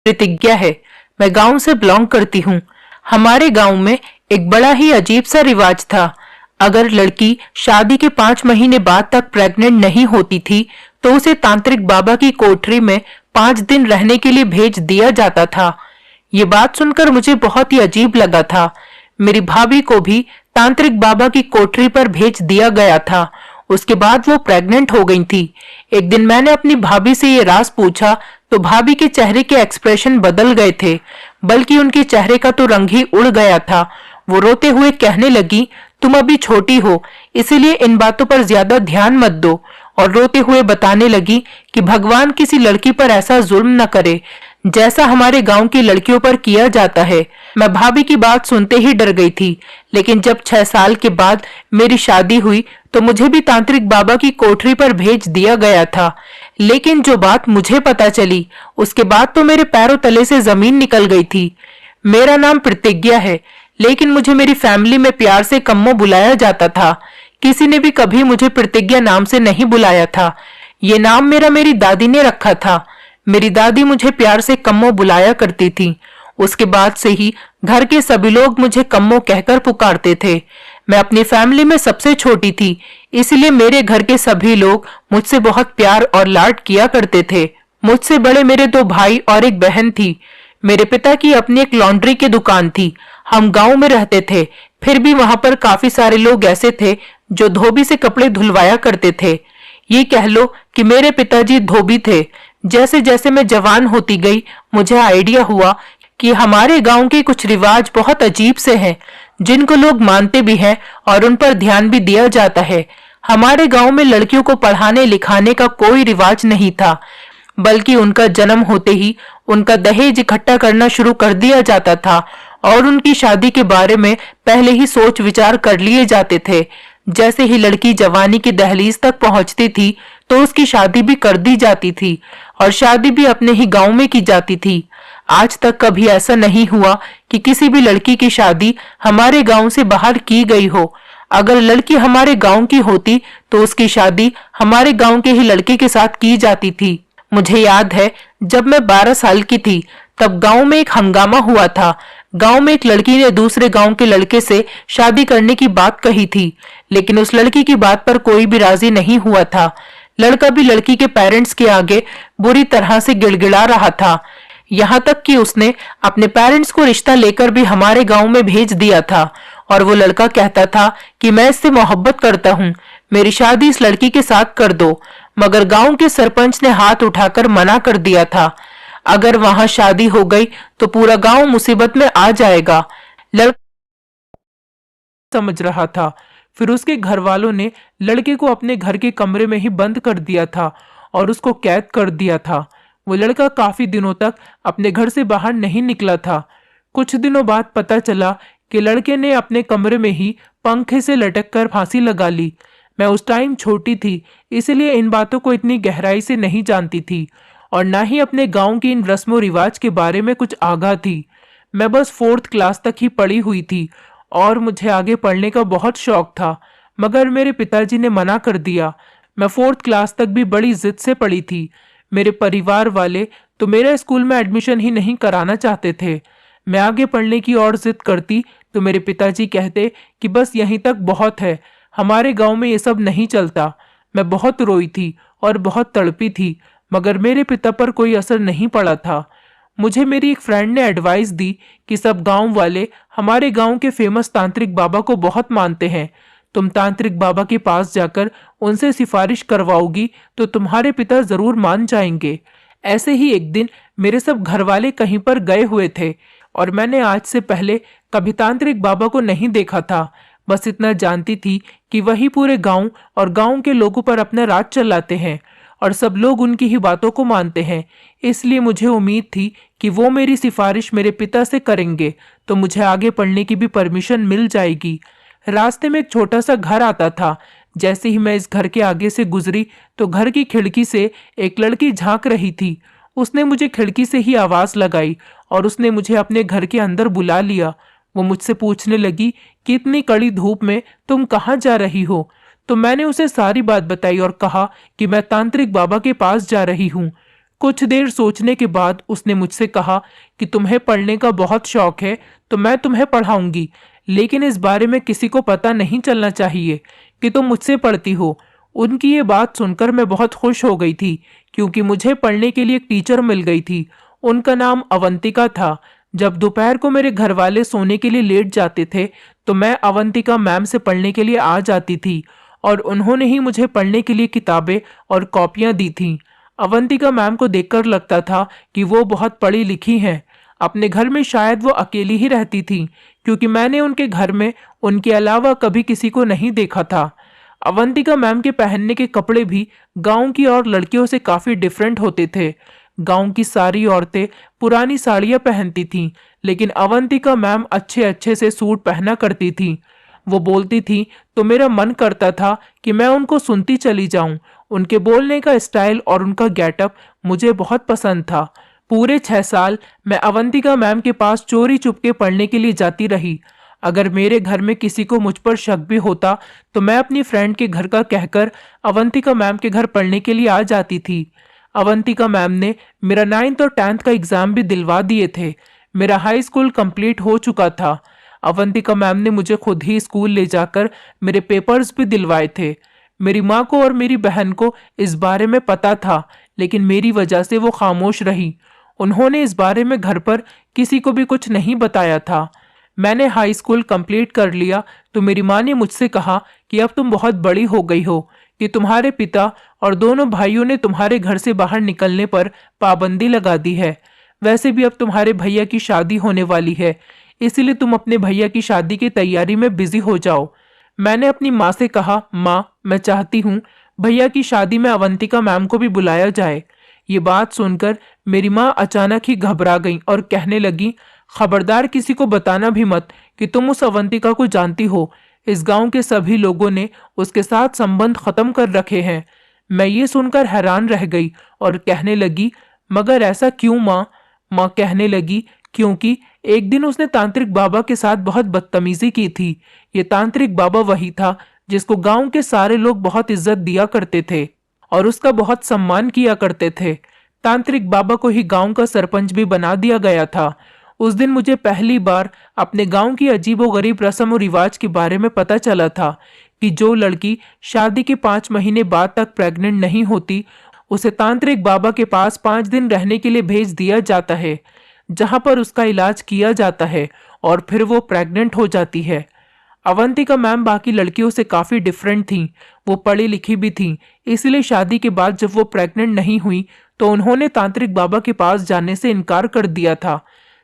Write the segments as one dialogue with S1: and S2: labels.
S1: प्रतिज्ञा है। मैं गांव से बिलोंग करती हूँ। हमारे गांव में एक बड़ा ही अजीब सा रिवाज था। अगर लड़की शादी के 5 महीने बाद तक प्रेग्नेंट नहीं होती थी तो उसे तांत्रिक बाबा की कोठरी में 5 दिन रहने के लिए भेज दिया जाता था। ये बात सुनकर मुझे बहुत ही अजीब लगा था। मेरी भाभी को भी तांत्रिक बाबा की कोठरी पर भेज दिया गया था। उसके बाद वो प्रेग्नेंट हो गई थी। एक दिन मैंने अपनी भाभी से ये राज पूछा तो भाभी के चेहरे के एक्सप्रेशन बदल गए थे, बल्कि उनके चेहरे का तो रंग ही उड़ गया था। वो रोते हुए कहने लगी, तुम अभी छोटी हो, इसीलिए इन बातों पर ज्यादा ध्यान मत दो। और रोते हुए बताने लगी कि भगवान किसी लड़की पर ऐसा जुल्म न करे जैसा हमारे गांव की लड़कियों पर किया जाता है। मैं भाभी की बात सुनते ही डर गई थी, लेकिन जब 6 साल के बाद मेरी शादी हुई तो मुझे भी तांत्रिक बाबा की कोठरी पर भेज दिया गया था। लेकिन जो बात मुझे पता चली उसके बाद तो मेरे पैरों तले से जमीन निकल गई थी। मेरा नाम प्रतिज्ञा है, लेकिन मुझे मेरी फैमिली में प्यार से कम्मो बुलाया जाता था। किसी ने भी कभी मुझे प्रतिज्ञा नाम से नहीं बुलाया था। ये नाम मेरी दादी ने रखा था। मेरी दादी मुझे प्यार से कम्मो बुलाया करती थी। उसके बाद से ही घर के सभी लोग मुझे कम्मो कहकर पुकारते थे। मैं अपनी फैमिली में सबसे छोटी थी, इसलिए मेरे घर के सभी लोग मुझसे बहुत प्यार और लाड किया करते थे। मुझसे बड़े मेरे 2 भाई और एक बहन थी। मेरे पिता की अपनी एक लॉन्ड्री की दुकान थी। हम गांव में रहते थे, फिर भी वहां पर काफी सारे लोग ऐसे थे जो धोबी से कपड़े धुलवाया करते थे। ये कह लो कि मेरे पिताजी धोबी थे। जैसे जैसे मैं जवान होती गई मुझे आइडिया हुआ कि हमारे गांव के कुछ रिवाज बहुत अजीब से हैं, जिनको लोग मानते भी हैं और उन पर ध्यान भी दिया जाता है। हमारे गांव में लड़कियों को पढ़ाने लिखाने का कोई रिवाज नहीं था, बल्कि उनका जन्म होते ही उनका दहेज इकट्ठा करना शुरू कर दिया जाता था और उनकी शादी के बारे में पहले ही सोच विचार कर लिए जाते थे। जैसे ही लड़की जवानी की दहलीज तक पहुंचती थी तो उसकी शादी भी कर दी जाती थी और शादी भी अपने ही गांव में की जाती थी। आज तक कभी ऐसा नहीं हुआ कि किसी भी लड़की की शादी हमारे गांव से बाहर की गई हो। अगर लड़की हमारे गांव की होती तो उसकी शादी हमारे गांव के ही लड़के के साथ की जाती थी। मुझे याद है जब मैं 12 साल की थी तब गांव में एक हंगामा हुआ था। गांव में एक लड़की ने दूसरे गांव के लड़के से शादी करने की बात कही थी, लेकिन उस लड़की की बात पर कोई भी राजी नहीं हुआ था। लड़का भी लड़की के पेरेंट्स के आगे बुरी तरह से गिड़गिड़ा रहा था। यहाँ तक कि उसने अपने पेरेंट्स को रिश्ता लेकर भी हमारे गांव में भेज दिया था और वो लड़का कहता था कि मैं इससे मोहब्बत करता हूँ, मेरी शादी इस लड़की के साथ कर दो। मगर गांव के सरपंच ने हाथ उठाकर मना कर दिया था। अगर वहां शादी हो गई तो पूरा गांव मुसीबत में आ जाएगा। लड़का समझ रहा था। फिर उसके घर वालों ने लड़के को अपने घर के कमरे में ही बंद कर दिया था और उसको कैद कर दिया था। वो लड़का काफी दिनों तक अपने घर से बाहर नहीं निकला था। कुछ दिनों बाद पता चला कि लड़के ने अपने कमरे में ही पंखे से लटक कर फांसी लगा ली। मैं उस टाइम छोटी थी, इसलिए इन बातों को इतनी गहराई से नहीं जानती थी और ना ही अपने गांव की इन रस्मों रिवाज के बारे में कुछ आगाह थी। मैं बस 4th क्लास तक ही पढ़ी हुई थी और मुझे आगे पढ़ने का बहुत शौक था, मगर मेरे पिताजी ने मना कर दिया। मैं 4th क्लास तक भी बड़ी जिद से पढ़ी थी। मेरे परिवार वाले तो मेरा स्कूल में एडमिशन ही नहीं कराना चाहते थे। मैं आगे पढ़ने की और जिद करती तो मेरे पिताजी कहते कि बस यहीं तक बहुत है, हमारे गांव में ये सब नहीं चलता। मैं बहुत रोई थी और बहुत तड़पी थी, मगर मेरे पिता पर कोई असर नहीं पड़ा था। मुझे मेरी एक फ्रेंड ने एडवाइस दी कि सब गांव वाले हमारे गांव के फेमस तांत्रिक बाबा को बहुत मानते हैं। तुम तांत्रिक बाबा के पास जाकर उनसे सिफारिश करवाओगी तो तुम्हारे पिता जरूर मान जाएंगे। ऐसे ही एक दिन मेरे सब घर वाले कहीं पर गए हुए थे और मैंने आज से पहले कभी तांत्रिक बाबा को नहीं देखा था। बस इतना जानती थी कि वही पूरे गांव और गांव के लोगों पर अपना राज चलाते हैं और सब लोग उनकी ही बातों को मानते हैं। इसलिए मुझे उम्मीद थी कि वो मेरी सिफारिश मेरे पिता से करेंगे तो मुझे आगे पढ़ने की भी परमिशन मिल जाएगी। रास्ते में एक छोटा सा घर आता था। जैसे ही मैं इस घर के आगे से गुजरी तो घर की खिड़की से एक लड़की झांक रही थी। उसने मुझे खिड़की से ही आवाज लगाई और उसने मुझे अपने घर के अंदर बुला लिया। वो मुझसे पूछने लगी कि इतनी कड़ी धूप में तुम कहाँ जा रही हो। तो मैंने उसे सारी बात बताई और कहा कि मैं तांत्रिक बाबा के पास जा रही हूँ। कुछ देर सोचने के बाद उसने मुझसे कहा कि तुम्हें पढ़ने का बहुत शौक है तो मैं तुम्हें पढ़ाऊंगी, लेकिन इस बारे में किसी को पता नहीं चलना चाहिए कि तुम मुझसे पढ़ती हो। उनकी ये बात सुनकर मैं बहुत खुश हो गई थी, क्योंकि मुझे पढ़ने के लिए एक टीचर मिल गई थी। उनका नाम अवंतिका था। जब दोपहर को मेरे घर वाले सोने के लिए लेट जाते थे तो मैं अवंतिका मैम से पढ़ने के लिए आ जाती थी, और उन्होंने ही मुझे पढ़ने के लिए किताबें और कॉपियां दी थीं। अवंतिका मैम को देखकर लगता था कि वो बहुत पढ़ी लिखी हैं। अपने घर में शायद वो अकेली ही रहती थी, क्योंकि मैंने उनके घर में उनके अलावा कभी किसी को नहीं देखा था। अवंतिका मैम के पहनने के कपड़े भी गांव की और लड़कियों से काफी डिफरेंट होते थे। गांव की सारी औरतें पुरानी साड़ियां पहनती थीं, लेकिन अवंतिका मैम अच्छे अच्छे से सूट पहना करती थीं। वो बोलती थी तो मेरा मन करता था कि मैं उनको सुनती चली जाऊं। उनके बोलने का स्टाइल और उनका गेटअप मुझे बहुत पसंद था। पूरे 6 साल मैं अवंतिका मैम के पास चोरी चुपके पढ़ने के लिए जाती रही। अगर मेरे घर में किसी को मुझ पर शक भी होता तो मैं अपनी फ्रेंड के घर का कहकर अवंतिका मैम के घर पढ़ने के लिए आ जाती थी। अवंतिका मैम ने मेरा 9th और 10th का एग्जाम भी दिलवा दिए थे। मेरा हाई स्कूल कंप्लीट हो चुका था। अवंतिका मैम ने मुझे खुद ही स्कूल ले जाकर मेरे पेपर्स भी दिलवाए थे। मेरी माँ को और मेरी बहन को इस बारे में पता था, लेकिन मेरी वजह से वो खामोश रही। उन्होंने इस बारे में घर पर किसी को भी कुछ नहीं बताया था। मैंने हाई स्कूल कंप्लीट कर लिया तो मेरी माँ ने मुझसे कहा कि अब तुम बहुत बड़ी हो गई हो, कि तुम्हारे पिता और दोनों भाइयों ने तुम्हारे घर से बाहर निकलने पर पाबंदी लगा दी है। वैसे भी अब तुम्हारे भैया की शादी होने वाली है, इसलिए तुम अपने भैया की शादी की तैयारी में बिजी हो जाओ। मैंने अपनी माँ से कहा, माँ मैं चाहती हूँ भैया की शादी में अवंतिका मैम को भी बुलाया जाए। ये बात सुनकर मेरी माँ अचानक ही घबरा गई और कहने लगी, खबरदार किसी को बताना भी मत कि तुम उस अवंतिका को जानती हो। इस गांव के सभी लोगों ने उसके साथ संबंध खत्म कर रखे हैं। मैं ये सुनकर हैरान रह गई और कहने लगी, मगर ऐसा क्यों माँ? माँ कहने लगी, क्योंकि एक दिन उसने तांत्रिक बाबा के साथ बहुत बदतमीजी की थी। ये तांत्रिक बाबा वही था जिसको गांव के सारे लोग बहुत इज्जत दिया करते थे और उसका बहुत सम्मान किया करते थे। तांत्रिक बाबा को ही गांव का सरपंच भी बना दिया गया था। उस दिन मुझे पहली बार अपने गांव की अजीबोगरीब रस्म और रिवाज के बारे में पता चला था कि जो लड़की शादी के 5 महीने बाद तक प्रेग्नेंट नहीं होती, उसे तांत्रिक बाबा के पास 5 दिन रहने के लिए भेज दिया जाता है, जहां पर उसका इलाज किया जाता है और फिर वो प्रेग्नेंट हो जाती है। अवंतिका मैम बाकी लड़कियों से काफी डिफरेंट थीं। वो पढ़ी लिखी भी थीं, इसलिए शादी के बाद जब वो प्रेग्नेंट नहीं हुई तो उन्होंने तांत्रिक बाबा के पास जाने से इनकार कर दिया था,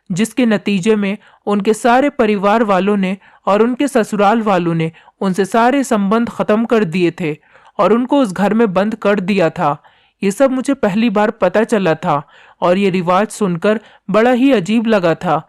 S1: जिसके नतीजे में उनके सारे परिवार वालों ने और उनके ससुराल वालों ने उनसे सारे संबंध खत्म कर दिए थे और उनको उस घर में बंद कर दिया था। ये सब मुझे पहली बार पता चला था और ये रिवाज सुनकर बड़ा ही अजीब लगा था।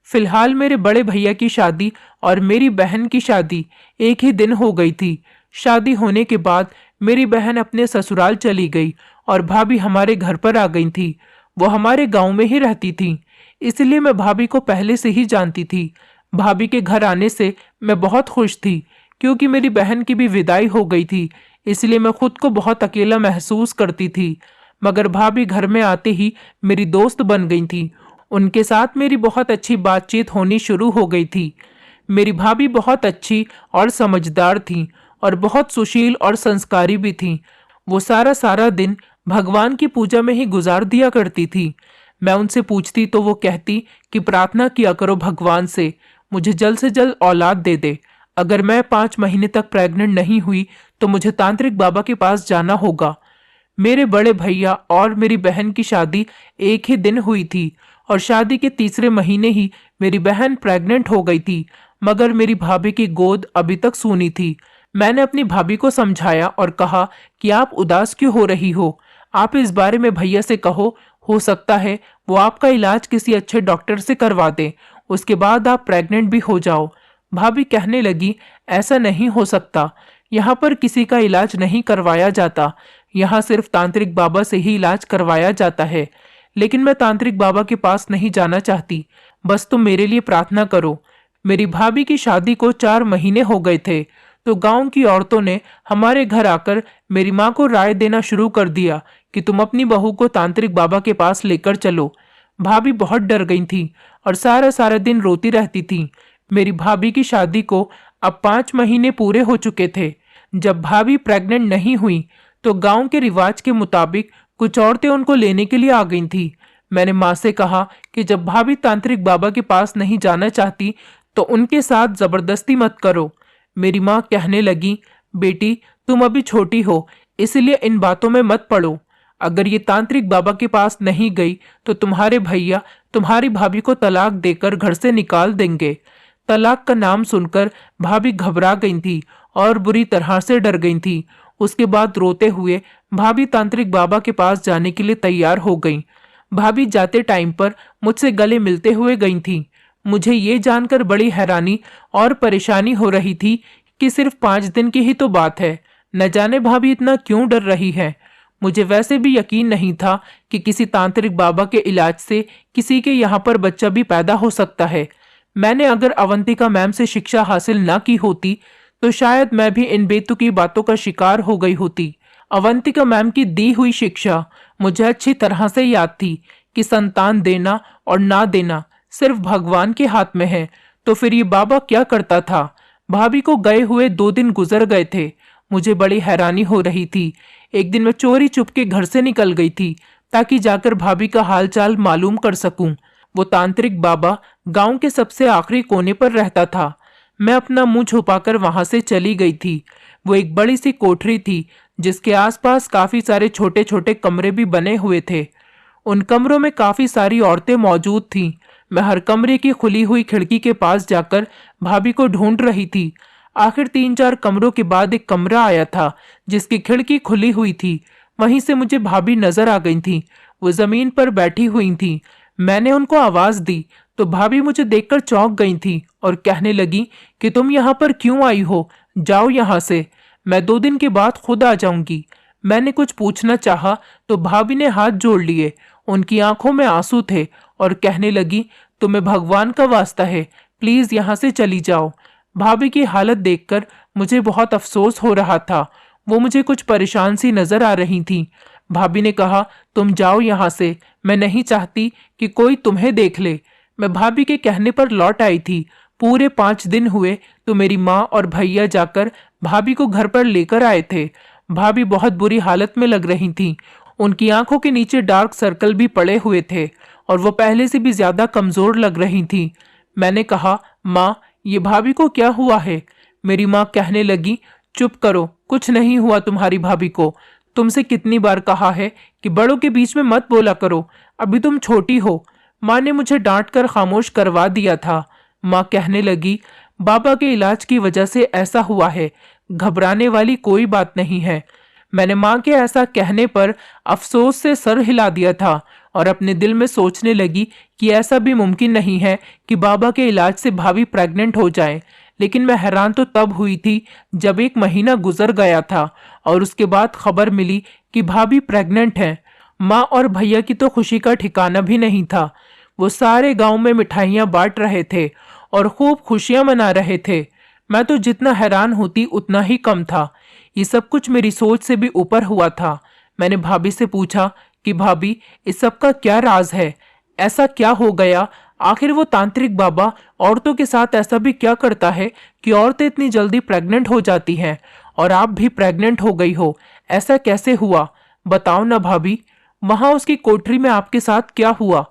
S1: फिलहाल मेरे बड़े भैया की शादी और मेरी बहन की शादी एक ही दिन हो गई थी। शादी होने के बाद मेरी बहन अपने ससुराल चली गई और भाभी हमारे घर पर आ गई थी। वो हमारे गांव में ही रहती थी, इसलिए मैं भाभी को पहले से ही जानती थी। भाभी के घर आने से मैं बहुत खुश थी, क्योंकि मेरी बहन की भी विदाई हो गई थी, इसलिए मैं खुद को बहुत अकेला महसूस करती थी। मगर भाभी घर में आते ही मेरी दोस्त बन गई थी। उनके साथ मेरी बहुत अच्छी बातचीत होनी शुरू हो गई थी। मेरी भाभी बहुत अच्छी और समझदार थी और बहुत सुशील और संस्कारी भी थी। वो सारा सारा दिन भगवान की पूजा में ही गुजार दिया करती थी। मैं उनसे पूछती तो वो कहती कि प्रार्थना किया करो भगवान से मुझे जल्द से जल्द औलाद दे दे। अगर मैं 5 महीने तक प्रेग्नेंट नहीं हुई तो मुझे तांत्रिक बाबा के पास जाना होगा। मेरे बड़े भैया और मेरी बहन की शादी एक ही दिन हुई थी और शादी के तीसरे महीने ही मेरी बहन प्रेग्नेंट हो गई थी, मगर मेरी भाभी की गोद अभी तक सूनी थी। मैंने अपनी भाभी को समझाया और कहा कि आप उदास क्यों हो रही हो, आप इस बारे में भैया से कहो, हो सकता है वो आपका इलाज किसी अच्छे डॉक्टर से करवा दें, उसके बाद आप प्रेग्नेंट भी हो जाओ। भाभी कहने लगी, ऐसा नहीं हो सकता, यहाँ पर किसी का इलाज नहीं करवाया जाता, यहाँ सिर्फ तांत्रिक बाबा से ही इलाज करवाया जाता है। लेकिन मैं तांत्रिक बाबा के पास नहीं जाना चाहती, बस तुम मेरे लिए प्रार्थना करो। मेरी भाभी की शादी को 4 महीने हो गए थे। तो गांव की औरतों ने हमारे घर आकर मेरी माँ को राय देना शुरू कर दिया कि तुम अपनी बहू को तांत्रिक बाबा के पास लेकर चलो। भाभी बहुत डर गई थी और सारा सारा दिन रोती रहती थी। मेरी भाभी की शादी को अब 5 महीने पूरे हो चुके थे। जब भाभी प्रेग्नेंट नहीं हुई तो गांव के रिवाज के मुताबिक कुछ औरतें उनको लेने के लिए आ गई थी। मैंने माँ से कहा कि जब भाभी तांत्रिक बाबा के पास नहीं जाना चाहती तो उनके साथ जबरदस्ती मत करो। मेरी माँ कहने लगी, बेटी तुम अभी छोटी हो इसलिए इन बातों में मत पड़ो। अगर ये तांत्रिक बाबा के पास नहीं गई तो तुम्हारे भैया तुम्हारी भाभी को तलाक देकर घर से निकाल देंगे। तलाक का नाम सुनकर भाभी घबरा गई थी और बुरी तरह से डर गई थी। उसके बाद रोते हुए भाभी तांत्रिक बाबा के पास जाने के लिए तैयार हो गई। भाभी जाते टाइम पर मुझसे गले मिलते हुए गई थी। मुझे ये जानकर बड़ी हैरानी और परेशानी हो रही थी कि सिर्फ 5 दिन की ही तो बात है, न जाने भाभी इतना क्यों डर रही है। मुझे वैसे भी यकीन नहीं था कि किसी तांत्रिक बाबा के इलाज से किसी के यहाँ पर बच्चा भी पैदा हो सकता है। मैंने अगर अवंतिका मैम से शिक्षा हासिल ना की होती तो शायद मैं भी इन बेतुकी बातों का शिकार हो गई होती। अवंतिका मैम की दी हुई शिक्षा मुझे अच्छी तरह से याद थी कि संतान देना और ना देना सिर्फ भगवान के हाथ में है। तो फिर ये बाबा क्या करता था? भाभी को गए हुए 2 दिन गुजर गए थे। मुझे बड़ी हैरानी हो रही थी। एक दिन मैं चोरी चुपके घर से निकल गई थी ताकि जाकर भाभी का हालचाल मालूम कर सकूं। वो तांत्रिक बाबा गांव के सबसे आखिरी कोने पर रहता था। मैं अपना मुंह छुपाकर वहां से चली गई थी। वो एक बड़ी सी कोठरी थी जिसके आसपास काफी सारे छोटे छोटे कमरे भी बने हुए थे। उन कमरों में काफी सारी औरतें मौजूद थीं। मैं हर कमरे की खुली हुई खिड़की के पास जाकर भाभी को ढूंढ रही थी। आखिर 3-4 कमरों के बाद एक कमरा आया था जिसकी खिड़की खुली हुई थी। वहीं से मुझे भाभी नजर आ गई थी। वो जमीन पर बैठी हुई थी। मैंने उनको आवाज दी तो भाभी मुझे देखकर चौंक गई थी और कहने लगी कि तुम यहाँ पर क्यों आई हो, जाओ यहाँ से, मैं 2 दिन के बाद खुद आ जाऊंगी। मैंने कुछ पूछना चाहा तो भाभी ने हाथ जोड़ लिए। उनकी आंखों में आंसू थे और कहने लगी, तुम्हें भगवान का वास्ता है, प्लीज यहाँ से चली जाओ। भाभी की हालत देखकर मुझे बहुत अफसोस हो रहा था। वो मुझे कुछ परेशान सी नजर आ रही थी। भाभी ने कहा, तुम जाओ यहाँ से, मैं नहीं चाहती कि कोई तुम्हें देख ले। मैं भाभी के कहने पर लौट आई थी। पूरे 5 दिन हुए तो मेरी माँ और भैया जाकर भाभी को घर पर लेकर आए थे। भाभी बहुत बुरी हालत में लग रही थी। उनकी आंखों के नीचे डार्क सर्कल भी पड़े हुए थे और वो पहले से भी ज्यादा कमजोर लग रही थी। मैंने कहा, माँ ये भाभी को क्या हुआ है? मेरी माँ कहने लगी, चुप करो, कुछ नहीं हुआ तुम्हारी भाभी को। तुमसे कितनी बार कहा है कि बड़ों के बीच में मत बोला करो, अभी तुम छोटी हो। माँ ने मुझे डांट कर खामोश करवा दिया था। माँ कहने लगी, बाबा के इलाज की वजह से ऐसा हुआ है, घबराने वाली कोई बात नहीं है। मैंने माँ के ऐसा कहने पर अफसोस से सर हिला दिया था और अपने दिल में सोचने लगी कि ऐसा भी मुमकिन नहीं है कि बाबा के इलाज से भाभी प्रेग्नेंट हो जाए। लेकिन मैं हैरान तो तब हुई थी जब 1 महीना गुजर गया था और उसके बाद खबर मिली कि भाभी प्रेग्नेंट है। माँ और भैया की तो खुशी का ठिकाना भी नहीं था। वो सारे गांव में मिठाइयाँ बांट रहे थे और खूब खुशियां मना रहे थे। मैं तो जितना हैरान होती उतना ही कम था। ये सब कुछ मेरी सोच से भी ऊपर हुआ था। मैंने भाभी से पूछा कि भाभी इस सब का क्या राज है, ऐसा क्या हो गया? आखिर वो तांत्रिक बाबा औरतों के साथ ऐसा भी क्या करता है कि औरतें इतनी जल्दी प्रेग्नेंट हो जाती हैं? और आप भी प्रेग्नेंट हो गई हो, ऐसा कैसे हुआ? बताओ ना भाभी, वहां उसकी कोठरी में आपके साथ क्या हुआ?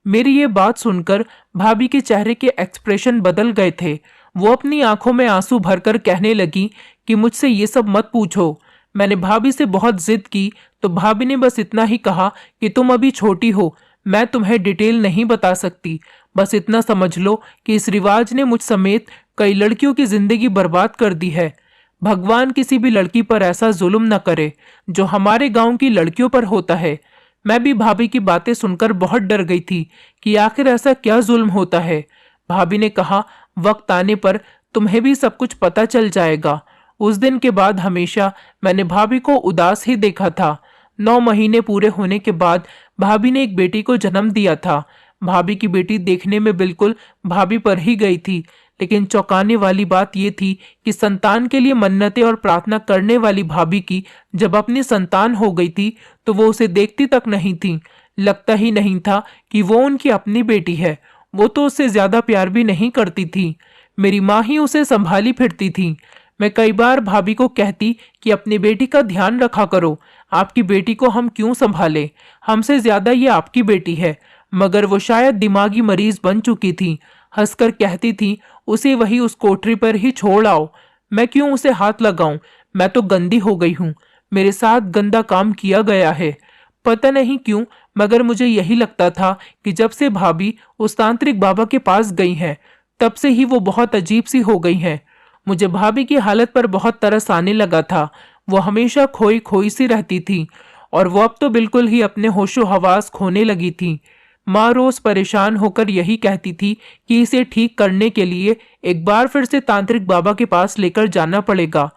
S1: मेरी ये बात सुनकर भाभी के चेहरे के एक्सप्रेशन बदल गए थे। वो अपनी आंखों में आंसू भरकर कहने लगी कि मुझसे ये सब मत पूछो। मैंने भाभी से बहुत जिद की तो भाभी ने बस इतना ही कहा कि तुम अभी छोटी हो, मैं तुम्हें डिटेल नहीं बता सकती। बस इतना समझ लो कि इस रिवाज ने मुझ समेत कई लड़कियों की जिंदगी बर्बाद कर दी है। भगवान किसी भी लड़की पर ऐसा जुल्म न करे जो हमारे गांव की लड़कियों पर होता है। मैं भी भाभी की बातें सुनकर बहुत डर गई थी कि आखिर ऐसा क्या जुल्म होता है। भाभी ने कहा, वक्त आने पर तुम्हें भी सब कुछ पता चल जाएगा। उस दिन के बाद हमेशा मैंने भाभी को उदास ही देखा था। 9 महीने पूरे होने के बाद भाभी ने एक बेटी को जन्म दिया था। भाभी की बेटी देखने में बिल्कुल भाभी पर ही गई थी, लेकिन चौंकाने वाली बात यह थी कि संतान के लिए मन्नतें और प्रार्थना करने वाली भाभी की जब अपनी संतान हो गई थी तो वो उसे देखती तक नहीं थी। लगता ही नहीं था कि वो उनकी अपनी बेटी है। वो तो उससे ज्यादा प्यार भी नहीं करती थी। मेरी माँ ही उसे संभाली फिरती थी। मैं कई बार भाभी को कहती कि अपनी बेटी का ध्यान रखा करो, आपकी बेटी को हम क्यों संभालें, हमसे ज्यादा ये आपकी बेटी है। मगर वो शायद दिमागी मरीज बन चुकी थी। हंसकर कहती थी, उसे वही उस कोठरी पर ही छोड़ आओ। मैं क्यों उसे हाथ लगाऊं, मैं तो गंदी हो गई हूं, मेरे साथ गंदा काम किया गया है। पता नहीं क्यों, मगर मुझे यही लगता था कि जब से भाभी उस तांत्रिक बाबा के पास गई हैं तब से ही वो बहुत अजीब सी हो गई हैं। मुझे भाभी की हालत पर बहुत तरस आने लगा था। वो हमेशा खोई खोई सी रहती थी और वो अब तो बिल्कुल ही अपने होशो हवास खोने लगी थी। माँ रोज परेशान होकर यही कहती थी कि इसे ठीक करने के लिए एक बार फिर से तांत्रिक बाबा के पास लेकर जाना पड़ेगा।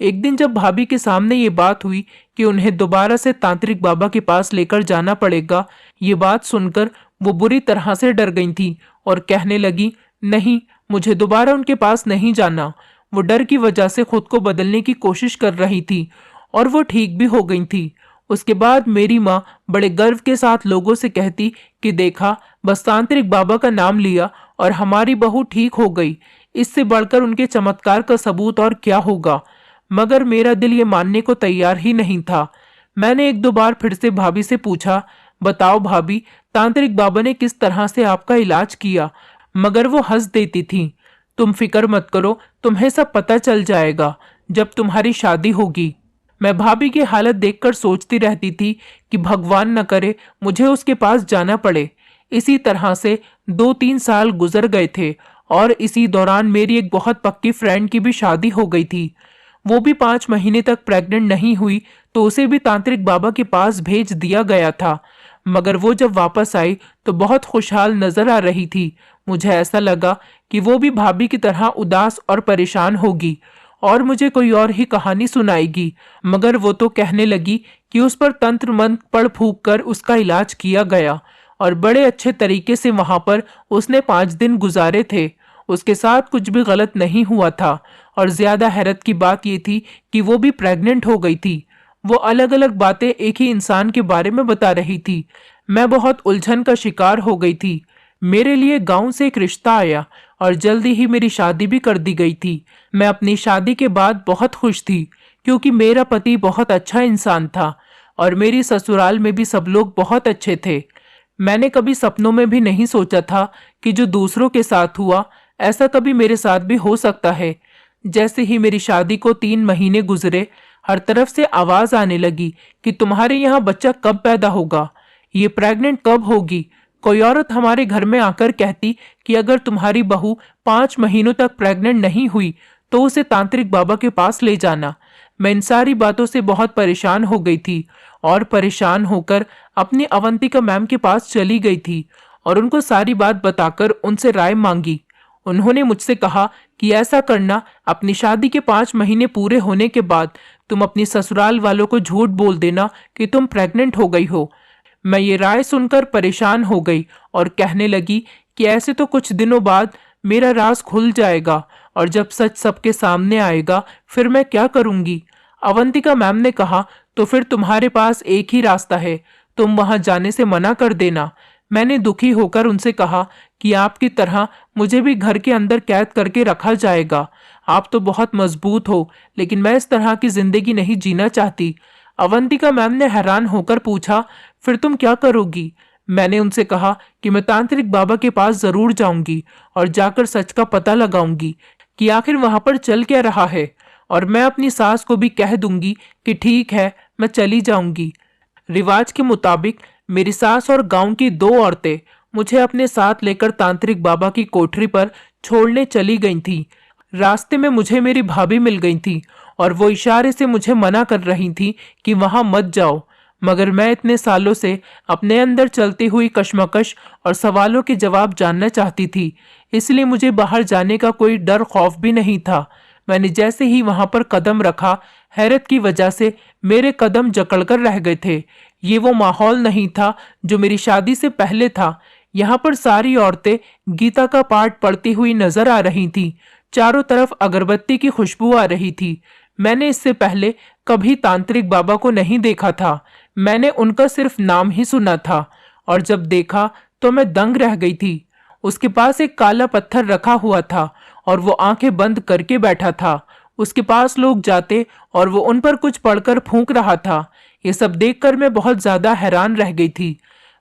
S1: एक दिन जब भाभी के सामने ये बात हुई कि उन्हें दोबारा से तांत्रिक बाबा के पास लेकर जाना पड़ेगा, ये बात सुनकर वो बुरी तरह से डर गई थी और कहने लगी, नहीं, मुझे दोबारा उनके पास नहीं जाना। वो डर की वजह से खुद को बदलने की कोशिश कर रही थी और वो ठीक भी हो गई थी। उसके बाद मेरी माँ बड़े गर्व के साथ लोगों से कहती कि देखा, बस तांत्रिक बाबा का नाम लिया और हमारी बहू ठीक हो गई। इससे बढ़कर उनके चमत्कार का सबूत और क्या होगा। मगर मेरा दिल ये मानने को तैयार ही नहीं था। मैंने एक दो बार फिर से भाभी से पूछा, बताओ भाभी, तांत्रिक बाबा ने किस तरह से आपका इलाज किया। मगर वो हंस देती थी, तुम फिक्र मत करो, तुम्हें सब पता चल जाएगा जब तुम्हारी शादी होगी। मैं भाभी की हालत देखकर सोचती रहती थी कि भगवान न करे मुझे उसके पास जाना पड़े। इसी तरह से 2-3 साल गुजर गए थे और इसी दौरान मेरी एक बहुत पक्की फ्रेंड की भी शादी हो गई थी। वो भी 5 महीने तक प्रेग्नेंट नहीं हुई तो उसे भी तांत्रिक बाबा के पास भेज दिया गया था। मगर वो जब वापस आई तो बहुत खुशहाल नजर आ रही थी। मुझे ऐसा लगा कि वो भी भाभी की तरह उदास और परेशान होगी और मुझे कोई और ही कहानी सुनाएगी। मगर वो तो कहने लगी कि उस पर तंत्र मंत्र पढ़ फूंक कर उसका इलाज किया गया और बड़े अच्छे तरीके से वहां पर उसने 5 दिन गुजारे थे। उसके साथ कुछ भी गलत नहीं हुआ था और ज्यादा हैरत की बात यह थी कि वो भी प्रेग्नेंट हो गई थी। वो अलग अलग बातें एक ही इंसान के बारे में बता रही थी। मैं बहुत उलझन का शिकार हो गई थी। मेरे लिए गांव से एक रिश्ता आया और जल्दी ही मेरी शादी भी कर दी गई थी। मैं अपनी शादी के बाद बहुत खुश थी क्योंकि मेरा पति बहुत अच्छा इंसान था और मेरी ससुराल में भी सब लोग बहुत अच्छे थे। मैंने कभी सपनों में भी नहीं सोचा था कि जो दूसरों के साथ हुआ ऐसा कभी मेरे साथ भी हो सकता है। जैसे ही मेरी शादी को 3 महीने गुजरे, हर तरफ से आवाज आने लगी कि तुम्हारे यहाँ बच्चा कब पैदा होगा, ये प्रेग्नेंट कब होगी। कोई औरत हमारे घर में आकर कहती कि अगर तुम्हारी बहू 5 महीनों तक प्रेग्नेंट नहीं हुई तो उसे तांत्रिक बाबा के पास ले जाना। मैं इन सारी बातों से बहुत परेशान हो गई थी और परेशान होकर अपनी अवंतिका मैम के पास चली गई थी और उनको सारी बात बताकर उनसे राय मांगी। उन्होंने मुझसे कहा कि ऐसा करना, अपनी शादी के 5 महीने पूरे होने के बाद तुम अपनी ससुराल वालों को झूठ बोल देना कि तुम प्रेग्नेंट हो गई हो। मैं ये राय सुनकर परेशान हो गई और कहने लगी कि ऐसे तो कुछ दिनों बाद मेरा राज खुल जाएगा और जब सच सबके सामने आएगा फिर मैं क्या करूंगी। अवंतिका मैम ने कहा, तो फिर तुम्हारे पास एक ही रास्ता है, तुम वहां जाने से मना कर देना। मैंने दुखी होकर उनसे कहा कि आपकी तरह मुझे भी घर के अंदर कैद करके रखा जाएगा। आप तो बहुत मजबूत हो, लेकिन मैं इस तरह की जिंदगी नहीं जीना चाहती। अवंतिका मैम ने हैरान होकर पूछा, फिर तुम क्या करोगी। मैंने उनसे कहा कि मैं तांत्रिक बाबा के पास जरूर जाऊंगी और जाकर सच का पता लगाऊंगी कि आखिर वहां पर चल क्या रहा है, और मैं अपनी सास को भी कह दूंगी कि ठीक है, मैं चली जाऊंगी। रिवाज के मुताबिक मेरी सास और गांव की 2 औरतें मुझे अपने साथ लेकर तांत्रिक बाबा की कोठरी पर छोड़ने चली गई थी। रास्ते में मुझे मेरी भाभी मिल गई थी और वो इशारे से मुझे मना कर रही थी कि वहां मत जाओ। मगर मैं इतने सालों से अपने अंदर चलती हुई कश्मकश और सवालों के जवाब जानना चाहती थी, इसलिए मुझे बाहर जाने का कोई डर खौफ भी नहीं था। मैंने जैसे ही वहां पर कदम रखा, हैरत की वजह से मेरे कदम जकड़कर रह गए थे। ये वो माहौल नहीं था जो मेरी शादी से पहले था। यहाँ पर सारी औरतें गीता का पाठ पढ़ती हुई नजर आ रही थीं। चारों तरफ अगरबत्ती की खुशबू आ रही थी। मैंने इससे पहले कभी तांत्रिक बाबा को नहीं देखा था। मैंने उनका सिर्फ नाम ही सुना था और जब देखा तो मैं दंग रह गई थी। उसके पास एक काला पत्थर रखा हुआ था और वो आंखें बंद करके बैठा था। उसके पास लोग जाते और वो उन पर कुछ पढ़कर फूंक रहा था। ये सब देखकर मैं बहुत ज्यादा हैरान रह गई थी।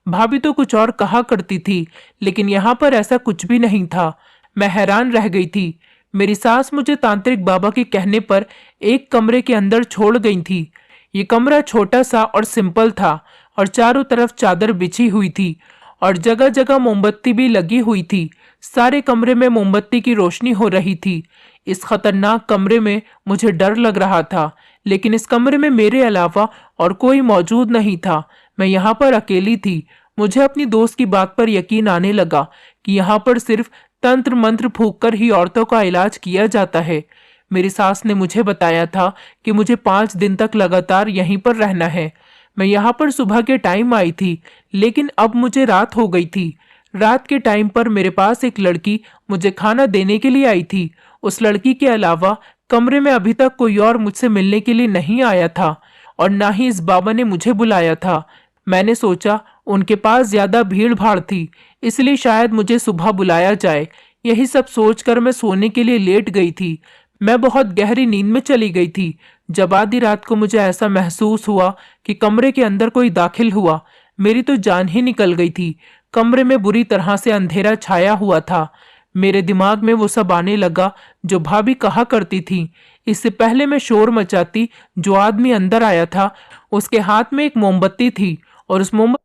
S1: भाभी तो कुछ और कहा करती थी, लेकिन यहाँ पर ऐसा कुछ भी नहीं था। मैं हैरान रह गई थी। मेरी सास मुझे तांत्रिक बाबा के कहने पर एक कमरे के अंदर छोड़ गई थी। ये कमरा छोटा सा और सिंपल था और चारों तरफ चादर बिछी हुई थी और जगह जगह मोमबत्ती भी लगी हुई थी। सारे कमरे में मोमबत्ती की रोशनी हो रही थी। इस खतरनाक कमरे में मुझे डर लग रहा था, लेकिन इस कमरे में मेरे अलावा और कोई मौजूद नहीं था। मैं यहाँ पर अकेली थी। मुझे अपनी दोस्त की बात पर यकीन आने लगा कि यहाँ पर सिर्फ तंत्र मंत्र फूंककर ही औरतों का इलाज किया जाता है। मेरी सास ने मुझे बताया था कि मुझे 5 दिन तक लगातार यहीं पर रहना है। मैं यहाँ पर सुबह के टाइम आई थी, लेकिन अब मुझे रात हो गई थी। रात के टाइम पर मेरे पास एक लड़की मुझे खाना देने के लिए आई थी। उस लड़की के अलावा कमरे में अभी तक कोई और मुझसे मिलने के लिए नहीं आया था और ना ही इस बाबा ने मुझे बुलाया था। मैंने सोचा उनके पास ज्यादा भीड़ भाड़ थी, इसलिए शायद मुझे सुबह बुलाया जाए। यही सब सोचकर मैं सोने के लिए लेट गई थी। मैं बहुत गहरी नींद में चली गई थी जब आधी रात को मुझे ऐसा महसूस हुआ कि कमरे के अंदर कोई दाखिल हुआ। मेरी तो जान ही निकल गई थी। कमरे में बुरी तरह से अंधेरा छाया हुआ था। मेरे दिमाग में वो सब आने लगा जो भाभी कहा करती थी। इससे पहले मैं शोर मचाती, जो आदमी अंदर आया था उसके हाथ में एक मोमबत्ती थी और उस मोमबत्ती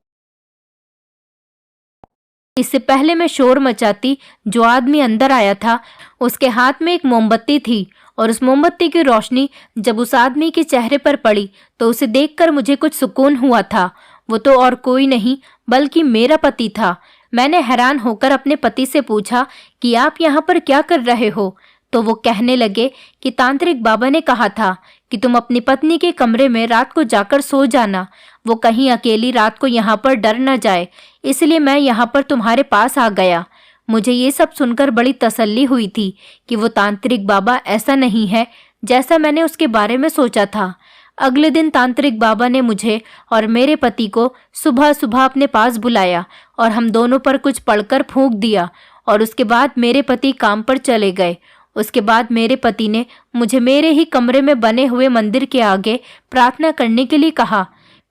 S2: इससे पहले मैं शोर मचाती, जो आदमी अंदर आया था उसके हाथ में एक मोमबत्ती थी और उस मोमबत्ती की रोशनी जब उस आदमी के चेहरे पर पड़ी तो उसे देखकर मुझे कुछ सुकून हुआ था। वो तो और कोई नहीं बल्कि मेरा पति था। मैंने हैरान होकर अपने पति से पूछा कि आप यहाँ पर क्या कर रहे हो? तो वो कहने लगे कि तांत्रिक बाबा ने कहा था कि तुम अपनी पत्नी के कमरे में रात को जाकर सो जाना। वो कहीं अकेली रात को यहाँ पर डर न जाए, इसलिए मैं यहाँ पर तुम्हारे पास आ गया। मुझे ये सब सुनकर बड़ी तसल्ली हुई थी कि वो तांत्रिक बाबा ऐसा नहीं है जैसा मैंने उसके बारे में सोचा था। अगले दिन तांत्रिक बाबा ने मुझे और मेरे पति को सुबह सुबह अपने पास बुलाया और हम दोनों पर कुछ पढ़कर फूंक दिया और उसके बाद मेरे पति काम पर चले गए। उसके बाद मेरे पति ने मुझे मेरे ही कमरे में बने हुए मंदिर के आगे प्रार्थना करने के लिए कहा।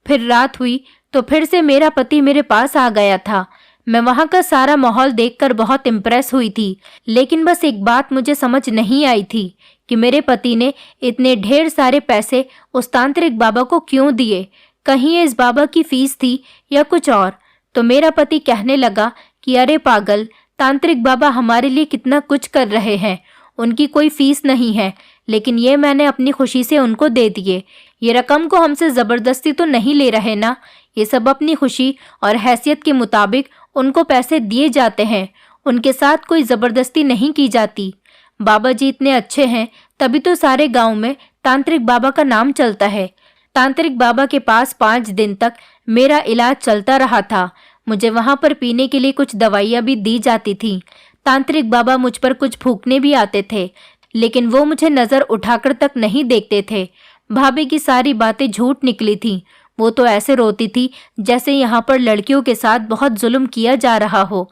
S2: फिर रात हुई तो फिर से मेरा पति मेरे पास आ गया था। मैं वहाँ का सारा माहौल देखकर बहुत इम्प्रेस हुई थी, लेकिन बस एक बात मुझे समझ नहीं आई थी कि मेरे पति ने इतने ढेर सारे पैसे उस तांत्रिक बाबा को क्यों दिए। कहीं ये इस बाबा की फीस थी या कुछ और। तो मेरा पति कहने लगा कि अरे पागल, तांत्रिक बाबा हमारे लिए कितना कुछ कर रहे हैं, उनकी कोई फीस नहीं है, लेकिन ये मैंने अपनी खुशी से उनको दे दिए। ये रकम को हमसे ज़बरदस्ती तो नहीं ले रहे ना, ये सब अपनी खुशी और हैसियत के मुताबिक उनको पैसे दिए जाते हैं। उनके साथ कोई ज़बरदस्ती नहीं की जाती। बाबा जी इतने अच्छे हैं, तभी तो सारे गांव में तांत्रिक बाबा का नाम चलता है। तांत्रिक बाबा के पास 5 दिन तक मेरा इलाज चलता रहा था। मुझे वहाँ पर पीने के लिए कुछ दवाइयाँ भी दी जाती थीं। तांत्रिक बाबा मुझ पर कुछ फूंकने भी आते थे, लेकिन वो मुझे नज़र उठाकर तक नहीं देखते थे। भाभी की सारी बातें झूठ निकली थीं। वो तो ऐसे रोती थी जैसे यहाँ पर लड़कियों के साथ बहुत जुल्म किया जा रहा हो,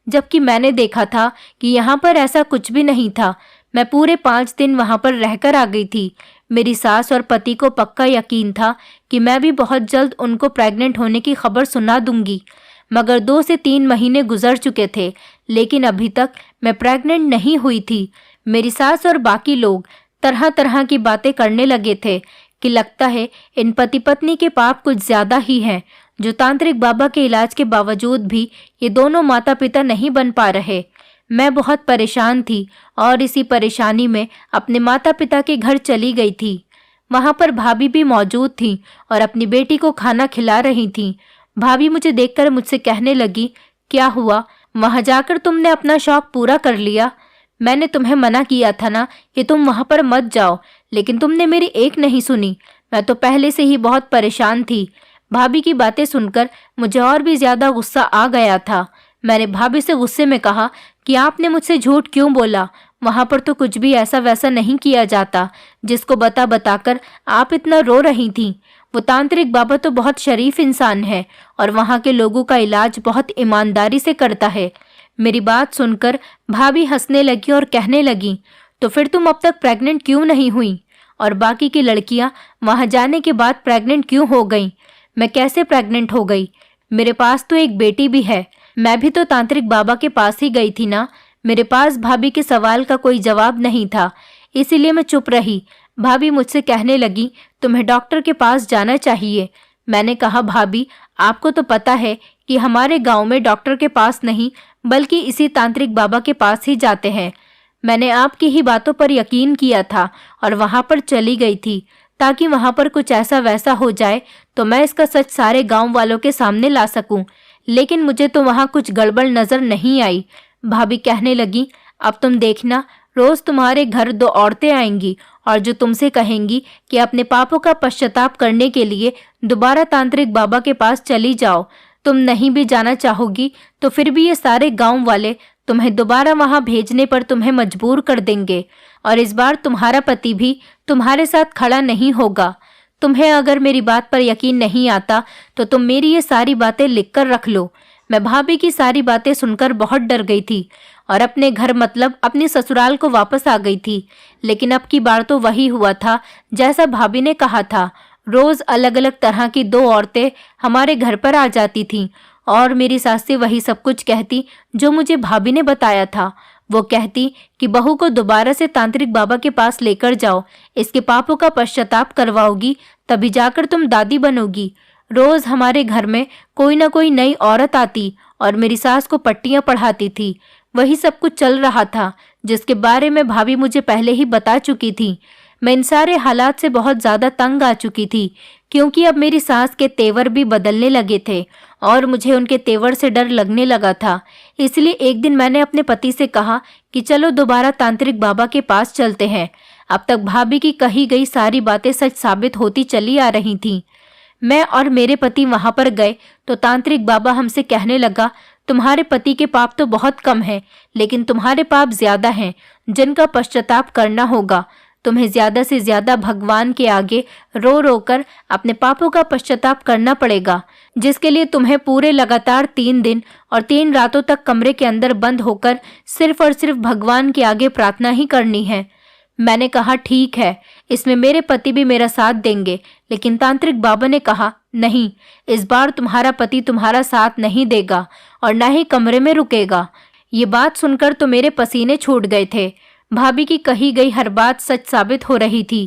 S2: जबकि मैंने देखा था कि यहाँ पर ऐसा कुछ भी नहीं था। मैं पूरे 5 दिन वहाँ पर रहकर आ गई थी। मेरी सास और पति को पक्का यकीन था कि मैं भी बहुत जल्द उनको प्रेग्नेंट होने की खबर सुना दूंगी, मगर 2 से 3 महीने गुजर चुके थे, लेकिन अभी तक मैं प्रेग्नेंट नहीं हुई थी। मेरी सास और बाकी लोग तरह तरह की बातें करने लगे थे कि लगता है इन पति पत्नी के पाप कुछ ज्यादा ही हैं, जो तांत्रिक बाबा के इलाज के बावजूद भी ये दोनों माता पिता नहीं बन पा रहे। मैं बहुत परेशान थी और इसी परेशानी में अपने माता पिता के घर चली गई थी। वहाँ पर भाभी भी मौजूद थी और अपनी बेटी को खाना खिला रही थी। भाभी मुझे देखकर मुझसे कहने लगी, क्या हुआ, वहाँ जाकर तुमने अपना शौक पूरा कर लिया? मैंने तुम्हें मना किया था ना कि तुम वहाँ पर मत जाओ, लेकिन तुमने मेरी एक नहीं सुनी। मैं तो पहले से ही बहुत परेशान थी। भाभी की बातें सुनकर मुझे और भी ज्यादा गुस्सा आ गया था। मैंने भाभी से गुस्से में कहा कि आपने मुझसे झूठ क्यों बोला, वहां पर तो कुछ भी ऐसा वैसा नहीं किया जाता जिसको बता बताकर आप इतना रो रही थीं। वो तांत्रिक बाबा तो बहुत शरीफ इंसान है और वहां के लोगों का इलाज बहुत ईमानदारी से करता है। मेरी बात सुनकर भाभी हंसने लगी और कहने लगी, तो फिर तुम अब तक प्रेग्नेंट क्यों नहीं हुई? और बाकी की लड़कियां वहां जाने के बाद प्रेग्नेंट क्यों हो गईं? मैं कैसे प्रेग्नेंट हो गई? मेरे पास तो एक बेटी भी है। मैं भी तो तांत्रिक बाबा के पास ही गई थी ना। मेरे पास भाभी के सवाल का कोई जवाब नहीं था, इसीलिए मैं चुप रही। भाभी मुझसे कहने लगी, तुम्हें डॉक्टर के पास जाना चाहिए। मैंने कहा, भाभी आपको तो पता है कि हमारे गांव में डॉक्टर के पास नहीं बल्कि इसी तांत्रिक बाबा के पास ही जाते हैं। मैंने आपकी ही बातों पर यकीन किया था और वहां पर चली गई थी ताकि वहां पर कुछ ऐसा वैसा हो जाए तो मैं इसका सच सारे गांव वालों के सामने ला सकूं। लेकिन मुझे तो वहां कुछ गड़बड़ नजर नहीं आई। भाभी कहने लगी, अब तुम देखना, रोज तुम्हारे घर 2 औरतें आएंगी और जो तुमसे कहेंगी कि अपने पापों का पश्चाताप करने के लिए दोबारा तांत्रिक बाबा के पास चली जाओ। तुम नहीं भी जाना चाहोगी तो फिर भी ये सारे गांव वाले तुम्हें दोबारा वहां भेजने पर तुम्हें मजबूर कर देंगे और इस बार तुम्हारा पति भी तुम्हारे साथ खड़ा नहीं होगा। तुम्हें अगर मेरी बात पर यकीन नहीं आता तो तुम मेरी ये सारी बातें लिखकर रख लो। मैं भाभी की सारी बातें सुनकर बहुत डर गई थी और अपने घर मतलब अपने ससुराल को वापस आ गई थी। लेकिन अब की बार तो वही हुआ था जैसा भाभी ने कहा था। रोज अलग अलग तरह की 2 औरतें हमारे घर पर आ जाती थीं और मेरी सास से वही सब कुछ कहती जो मुझे भाभी ने बताया था। वो कहती कि बहू को दोबारा से तांत्रिक बाबा के पास लेकर जाओ, इसके पापों का पश्चाताप करवाओगी तभी जाकर तुम दादी बनोगी। रोज हमारे घर में कोई ना कोई नई औरत आती और मेरी सास को पट्टियां पढ़ाती थी। वही सब कुछ चल रहा था जिसके बारे में भाभी मुझे पहले ही बता चुकी थी। मैं इन सारे हालात से बहुत ज्यादा तंग आ चुकी थी क्योंकि अब मेरी सास के तेवर भी बदलने लगे थे और मुझे उनके तेवर से डर लगने लगा था। इसलिए एक दिन मैंने अपने पति से कहा कि चलो दोबारा तांत्रिक बाबा के पास चलते हैं। अब तक भाभी की कही गई सारी बातें सच साबित होती चली आ रही थीं। मैं और मेरे पति वहां पर गए तो तांत्रिक बाबा हमसे कहने लगा, तुम्हारे पति के पाप तो बहुत कम हैं, लेकिन तुम्हारे पाप ज्यादा हैं जिनका पश्चाताप करना होगा। तुम्हें ज्यादा से ज्यादा भगवान के आगे रो रो कर अपने पापों का पश्चाताप करना पड़ेगा, जिसके लिए तुम्हें पूरे लगातार 3 दिन और 3 रातों तक कमरे के अंदर बंद होकर सिर्फ और सिर्फ भगवान के आगे प्रार्थना ही करनी है। मैंने कहा, ठीक है, इसमें मेरे पति भी मेरा साथ देंगे। लेकिन तांत्रिक बाबा ने कहा, नहीं, इस बार तुम्हारा पति तुम्हारा साथ नहीं देगा और न ही कमरे में रुकेगा। ये बात सुनकर तो मेरे पसीने छूट गए थे। भाभी की कही गई हर बात सच साबित हो रही थी।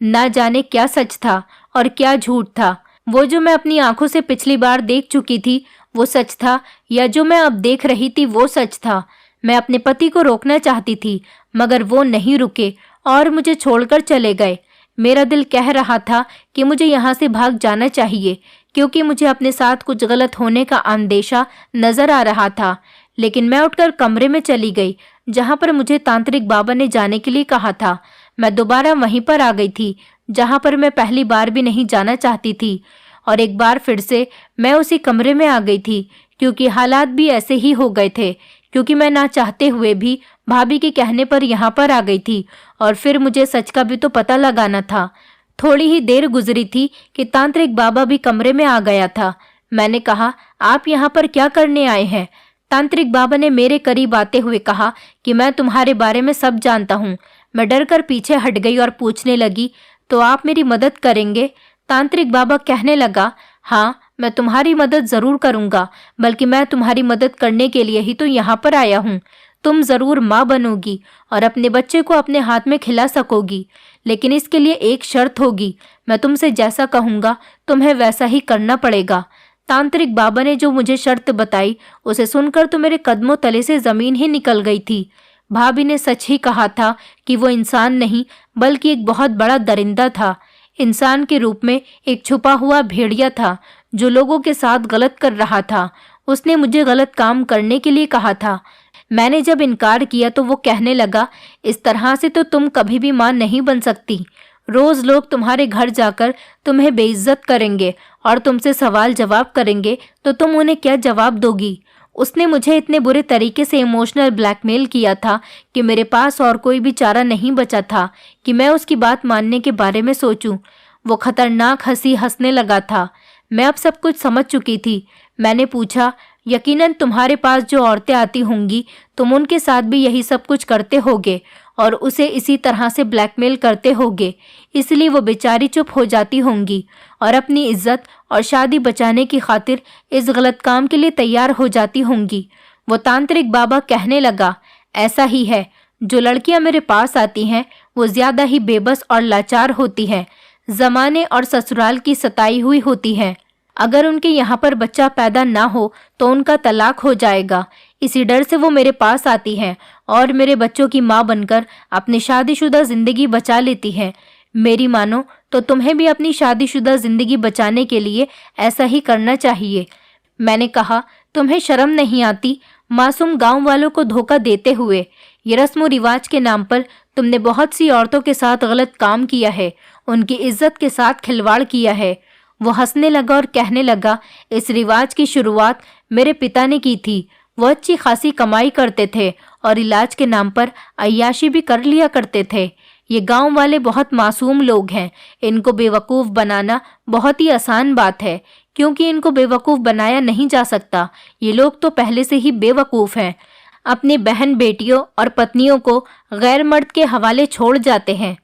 S2: ना जाने क्या सच था और क्या झूठ था। वो जो मैं अपनी आंखों से पिछली बार देख चुकी थी वो सच था या जो मैं अब देख रही थी वो सच था। मैं अपने पति को रोकना चाहती थी मगर वो नहीं रुके और मुझे छोड़कर चले गए। मेरा दिल कह रहा था कि मुझे यहाँ से भाग जाना चाहिए क्योंकि मुझे अपने साथ कुछ गलत होने का अंदेशा नजर आ रहा था। लेकिन मैं उठकर कमरे में चली गई जहाँ पर मुझे तांत्रिक बाबा ने जाने के लिए कहा था। मैं दोबारा वहीं पर आ गई थी जहाँ पर मैं पहली बार भी नहीं जाना चाहती थी और एक बार फिर से मैं उसी कमरे में आ गई थी क्योंकि हालात भी ऐसे ही हो गए थे। क्योंकि मैं ना चाहते हुए भी भाभी के कहने पर यहाँ पर आ गई थी और फिर मुझे सच का भी तो पता लगाना था। थोड़ी ही देर गुजरी थी कि तांत्रिक बाबा भी कमरे में आ गया था। मैंने कहा, आप यहाँ पर क्या करने आए हैं? तांत्रिक बाबा ने मेरे करीब आते हुए कहा कि मैं तुम्हारे बारे में सब जानता हूँ। मैं डर कर पीछे हट गई और पूछने लगी, तो आप मेरी मदद करेंगे? तांत्रिक बाबा कहने लगा, हाँ, मैं तुम्हारी मदद जरूर करूंगा, बल्कि मैं तुम्हारी मदद करने के लिए ही तो यहाँ पर आया हूँ। तुम जरूर माँ बनोगी और अपने बच्चे को अपने हाथ में खिला सकोगी, लेकिन इसके लिए एक शर्त होगी। मैं तुमसे जैसा कहूँगा तुम्हें वैसा ही करना पड़ेगा। तांत्रिक बाबा ने जो मुझे शर्त बताई उसे सुनकर तो मेरे कदमों तले से जमीन ही निकल गई थी। भाभी ने सच ही कहा था कि वो इंसान नहीं बल्कि एक बहुत बड़ा दरिंदा था। इंसान के रूप में एक छुपा हुआ भेड़िया था जो लोगों के साथ गलत कर रहा था। उसने मुझे गलत काम करने के लिए कहा था। मैंने जब इनकार किया तो वो कहने लगा, इस तरह से तो तुम कभी भी मां नहीं बन सकती। रोज लोग तुम्हारे घर जाकर तुम्हें बेइज्जत करेंगे और तुमसे सवाल जवाब करेंगे तो तुम उन्हें क्या जवाब दोगी? उसने मुझे इतने बुरे तरीके से इमोशनल ब्लैकमेल किया था कि मेरे पास और कोई भी चारा नहीं बचा था कि मैं उसकी बात मानने के बारे में सोचूं। वो खतरनाक हंसी हंसने लगा था। मैं अब सब कुछ समझ चुकी थी। मैंने पूछा, यकीनन तुम्हारे पास जो औरतें आती होंगी तुम उनके साथ भी यही सब कुछ करते होगे और उसे इसी तरह से ब्लैकमेल करते होगे, इसलिए वो बेचारी चुप हो जाती होंगी और अपनी इज्जत और शादी बचाने की खातिर इस गलत काम के लिए तैयार हो जाती होंगी। वो तांत्रिक बाबा कहने लगा, ऐसा ही है। जो लड़कियां मेरे पास आती हैं वो ज्यादा ही बेबस और लाचार होती हैं, जमाने और ससुराल की सताई हुई होती हैं। अगर उनके यहाँ पर बच्चा पैदा ना हो तो उनका तलाक हो जाएगा। इसी डर से वो मेरे पास आती हैं और मेरे बच्चों की माँ बनकर अपनी शादीशुदा जिंदगी बचा लेती हैं। मेरी मानो तो तुम्हें भी अपनी शादीशुदा जिंदगी बचाने के लिए ऐसा ही करना चाहिए। मैंने कहा, तुम्हें शर्म नहीं आती मासूम गांव वालों को धोखा देते हुए? ये रस्म रिवाज के नाम पर तुमने बहुत सी औरतों के साथ गलत काम किया है, उनकी इज्जत के साथ खिलवाड़ किया है। वो हंसने लगा और कहने लगा, इस रिवाज की शुरुआत मेरे पिता ने की थी। वो अच्छी खासी कमाई करते थे और इलाज के नाम पर अय्याशी भी कर लिया करते थे। ये गांव वाले बहुत मासूम लोग हैं, इनको बेवकूफ़ बनाना बहुत ही आसान बात है, क्योंकि इनको बेवकूफ़ बनाया नहीं जा सकता। ये लोग तो पहले से ही बेवकूफ़ हैं। अपनी बहन बेटियों और पत्नियों को गैर मर्द के हवाले छोड़ जाते हैं।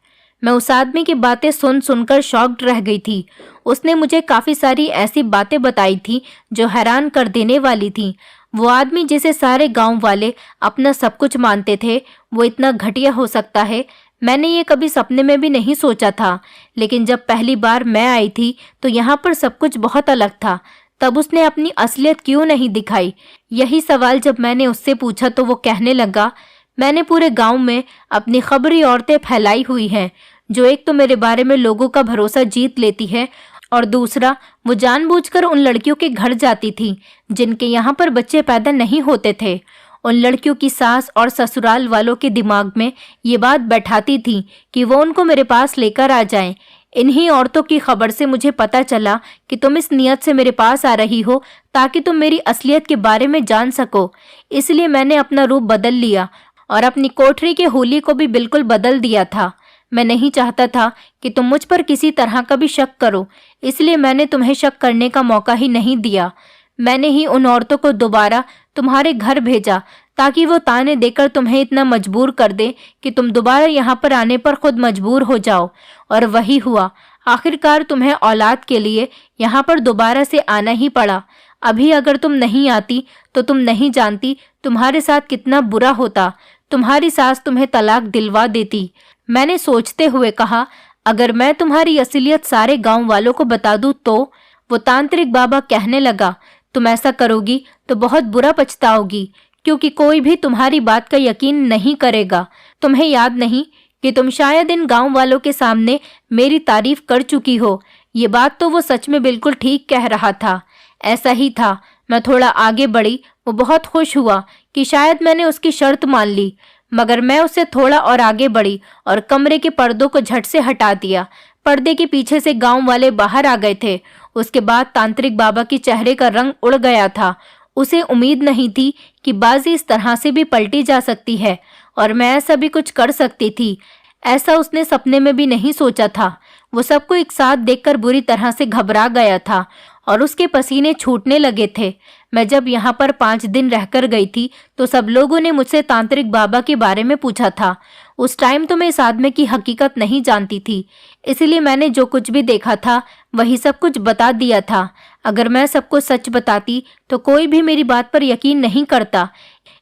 S2: मैं उस आदमी की बातें सुन सुनकर शॉक्ड रह गई थी। उसने मुझे काफ़ी सारी ऐसी बातें बताई थी जो हैरान कर देने वाली थी। वो आदमी जिसे सारे गांव वाले अपना सब कुछ मानते थे, वो इतना घटिया हो सकता है, मैंने ये कभी सपने में भी नहीं सोचा था। लेकिन जब पहली बार मैं आई थी तो यहाँ पर सब कुछ बहुत अलग था। तब उसने अपनी असलियत क्यों नहीं दिखाई? यही सवाल जब मैंने उससे पूछा तो वो कहने लगा, मैंने पूरे गांव में अपनी खबरी औरतें फैलाई हुई हैं, जो एक तो मेरे बारे में लोगों का भरोसा जीत लेती है और दूसरा वो जानबूझकर उन लड़कियों के घर जाती थी जिनके यहाँ पर बच्चे पैदा नहीं होते थे। उन लड़कियों की सास और ससुराल वालों के दिमाग में ये बात बैठाती थी कि वो उनको मेरे पास लेकर आ जाएं। इन्हीं औरतों की खबर से मुझे पता चला कि तुम इस नियत से मेरे पास आ रही हो ताकि तुम मेरी असलियत के बारे में जान सको। इसलिए मैंने अपना रूप बदल लिया और अपनी कोठरी के होली को भी बिल्कुल बदल दिया था। मैं नहीं चाहता था कि तुम मुझ पर किसी तरह का भी शक करो, इसलिए मैंने तुम्हें शक करने का मौका ही नहीं दिया। मैंने ही उन औरतों को दोबारा तुम्हारे घर भेजा ताकि वो ताने देकर तुम्हें इतना मजबूर कर दे कि तुम दोबारा यहाँ पर आने पर खुद मजबूर हो जाओ। और वही हुआ। आखिरकार तुम्हें औलाद के लिए यहाँ पर दोबारा से आना ही पड़ा। अभी अगर तुम नहीं आती तो तुम नहीं जानती तुम्हारे साथ कितना बुरा होता। तुम्हारी सास तुम्हें तलाक दिलवा देती। मैंने सोचते हुए कहा, अगर मैं तुम्हारी असलियत सारे गांव वालों को बता दूं तो? वो तांत्रिक बाबा कहने लगा, तुम ऐसा करोगी तो बहुत बुरा पछताओगी, क्योंकि कोई भी तुम्हारी बात का यकीन नहीं करेगा। तुम्हें याद नहीं कि तुम शायद इन गांव वालों के सामने मेरी तारीफ कर चुकी हो। ये बात तो वो सच में बिल्कुल ठीक कह रहा था। ऐसा ही था। मैं थोड़ा आगे बढ़ी। वो बहुत खुश हुआ कि शायद मैंने उसकी शर्त मान ली, मगर मैं उससे थोड़ा और आगे बढ़ी और कमरे के पर्दों को झट से हटा दिया। पर्दे के पीछे से गांव वाले बाहर आ गए थे। उसके बाद तांत्रिक बाबा के चेहरे का रंग उड़ गया था। उसे उम्मीद नहीं थी कि बाजी इस तरह से भी पलटी जा सकती है और मैं ऐसा भी कुछ कर सकती थी। ऐसा उसने सपने में भी नहीं सोचा था। वो सबको एक साथ देखकर बुरी तरह से घबरा गया था और उसके पसीने छूटने लगे थे। मैं जब यहाँ पर 5 दिन रहकर गई थी तो सब लोगों ने मुझसे तांत्रिक बाबा के बारे में पूछा था। उस टाइम तो मैं इस आदमी की हकीकत नहीं जानती थी, इसलिए मैंने जो कुछ भी देखा था वही सब कुछ बता दिया था। अगर मैं सबको सच बताती तो कोई भी मेरी बात पर यकीन नहीं करता,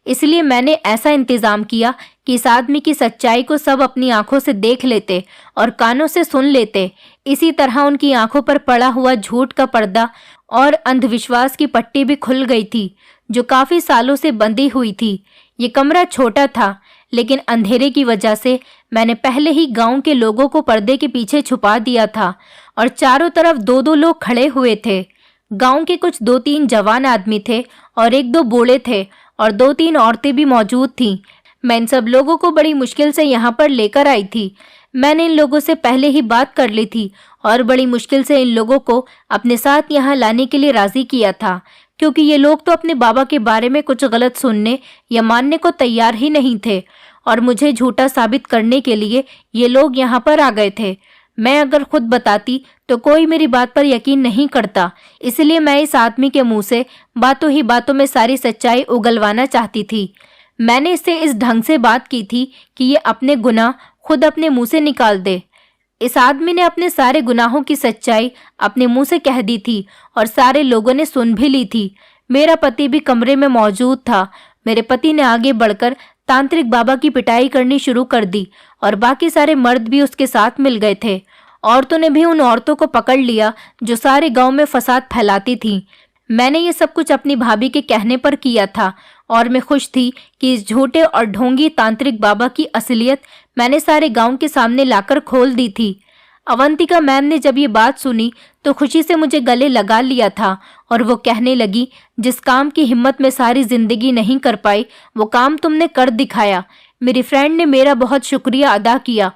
S2: इसलिए मैंने ऐसा इंतजाम किया कि इस आदमी की सच्चाई को सब अपनी आंखों से देख लेते और कानों से सुन लेते। इसी तरह उनकी आंखों पर पड़ा हुआ झूठ का पर्दा और अंधविश्वास की पट्टी भी खुल गई थी, जो काफी सालों से बंधी हुई थी। ये कमरा छोटा था, लेकिन अंधेरे की वजह से मैंने पहले ही गांव के लोगों को पर्दे के पीछे छुपा दिया था और चारों तरफ 2-2 लोग खड़े हुए थे। गांव के कुछ 2-3 जवान आदमी थे और 1-2 बूढ़े थे और 2-3 औरतें भी मौजूद थीं। मैं इन सब लोगों को बड़ी मुश्किल से यहाँ पर लेकर आई थी। मैंने इन लोगों से पहले ही बात कर ली थी और बड़ी मुश्किल से इन लोगों को अपने साथ यहाँ लाने के लिए राजी किया था, क्योंकि ये लोग तो अपने बाबा के बारे में कुछ गलत सुनने या मानने को तैयार ही नहीं थे और मुझे झूठा साबित करने के लिए ये लोग यहाँ पर आ गए थे। मैं अगर खुद बताती तो कोई मेरी बात पर यकीन नहीं करता, इसलिए मैं इस आदमी के मुंह से बातों ही बातों में सारी सच्चाई उगलवाना चाहती थी। मैंने इससे इस ढंग से बात की थी कि ये अपने गुनाह खुद अपने मुंह से निकाल दे। इस आदमी ने अपने सारे गुनाहों की सच्चाई अपने मुंह से कह दी थी और सारे लोगों ने सुन भी ली थी। मेरा पति भी कमरे में मौजूद था। मेरे पति ने आगे बढ़कर तांत्रिक बाबा की पिटाई करनी शुरू कर दी और बाकी सारे मर्द भी उसके साथ मिल गए थे। औरतों ने भी उन औरतों को पकड़ लिया जो सारे गांव में फसाद फैलाती थीं। मैंने ये सब कुछ अपनी भाभी के कहने पर किया था और मैं खुश थी कि इस झूठे और ढोंगी तांत्रिक बाबा की असलियत मैंने सारे गांव के सामने लाकर खोल दी थी। अवंतिका मैम ने जब ये बात सुनी तो खुशी से मुझे गले लगा लिया था और वो कहने लगी, जिस काम की हिम्मत में सारी जिंदगी नहीं कर पाई वो काम तुमने कर दिखाया। मेरी फ्रेंड ने मेरा बहुत शुक्रिया अदा किया